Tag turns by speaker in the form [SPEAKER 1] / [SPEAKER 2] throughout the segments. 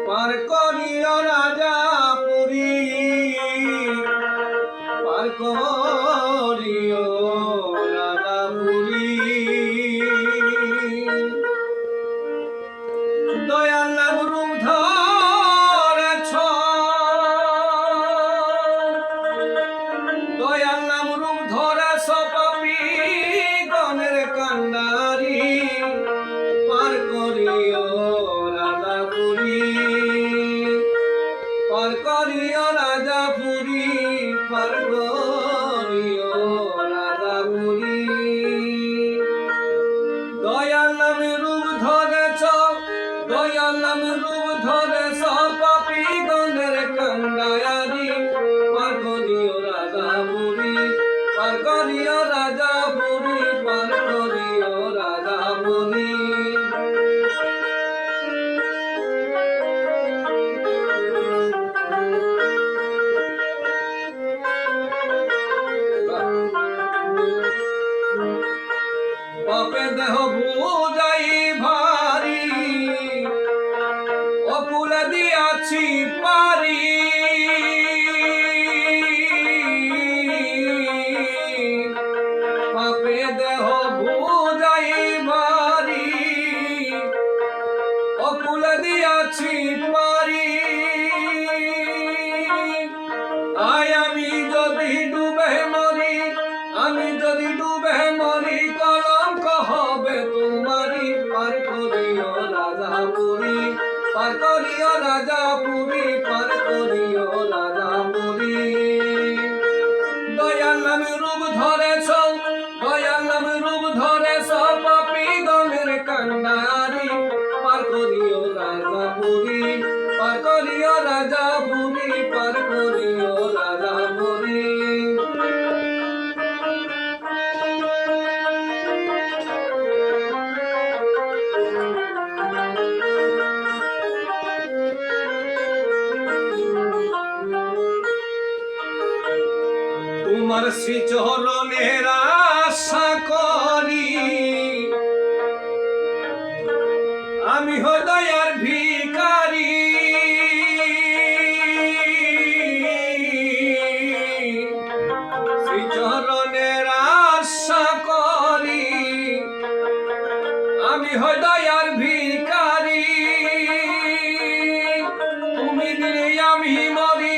[SPEAKER 1] পার করিও রাজাপুরী, পার করিও রাজাপুরী। দয়াল নাম রূপ ধরেছ, দয়াল নাম রূপ ধরেছ পাপী গণের কান্ডারি, পার করিও রাজাপুরী, পার করিও রাজাপুরী, পার করিও রাজাপুরী। দয়াল নামে রূপ ধরেছ, দয়াল নামে রূপ ধরেছ পাপী গণের কান্ডারি, পার করিও রাজাপুরী, পার করিও রাজাপুরী, পার করিও রাজাপুরী। পাপে দেহ বুঝাই ভারী, অকুলে দিয়াছি পারি, পাপে দেহ বুঝাই ভারী, অকুলে দিয়াছি পারি। আয় আমি যদি ডুবে মরি, আমি যদি ডুবে মরি, কলঙ্ক হবে তোমারি, পার করিও রাজাপুরী, পার করিও রাজাপুরী, পার করিও রাজাপুরী। দয়াল নামে রূপ ধরেছ, দয়াল নামে রূপ ধরেছ পাপী গণের কান্ডারি, পার করিও রাজাপুরী, পার করিও রাজাপুরী, পার করিও রাজাপুরী। তোমার শ্রীচরণের আশা করি, আমি হৃদয়ের ভিখারি, শ্রীচরণের আশা করি, আমি হৃদয়ের ভিখারি। তুমি দিলে আমি মরি,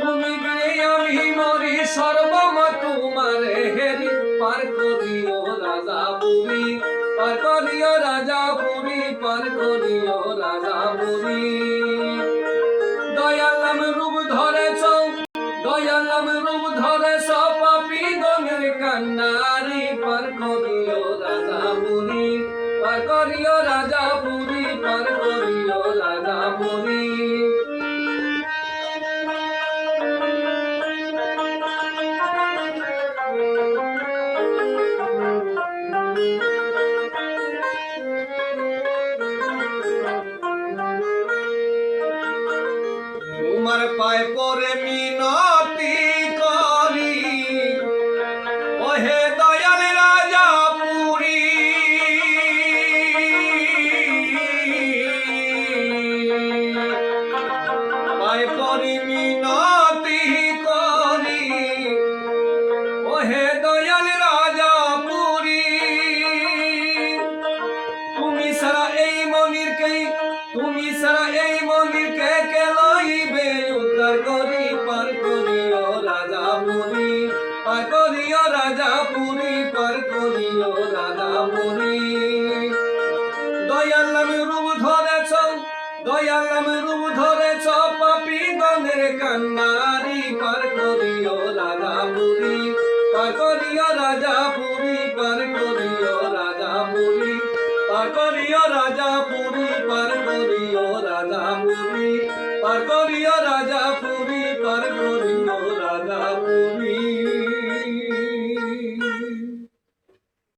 [SPEAKER 1] তুমি দিলে আমি মরি, সর্বম তোমারে হেরি, পার করিও রাজাপুরী, পার করিও রাজাপুরী, পার করিও রাজাপুরী। দয়াল নাম রূপ ধরেছ, দয়াল নাম রূপ ধরেছ পাপী গণের কান্ডারি, পার করিও রাজাপুরী, পার করিও রাজাপুরী, পার করিও রাজাপুরী। তোমার পায়ে পরে মিনতি করি, ওহে দয়াল রাজাপুরী, পায়ে পরে মিনতি করি, ওহে দয়াল রাজাপুরী। তুমি সারা এই মনিরকে, তুমি সারা এই মনিরকে কে লইবে উদ্ধার করি, পার করিও রাজাপুরী, পার করিও রাজাপুরী, পার করিও রাজাপুরী। দয়াল নামে রূপ ধরেছ, দয়াল নামে রূপ ধরেছ পাপী গণের কান্ডারি, পার করিও রাজাপুরী, পার করিও রাজাপুরী, পার করিও রাজাপুরী, পার করিও রাজাপুরী, পার করিও রাজাপুরী, পার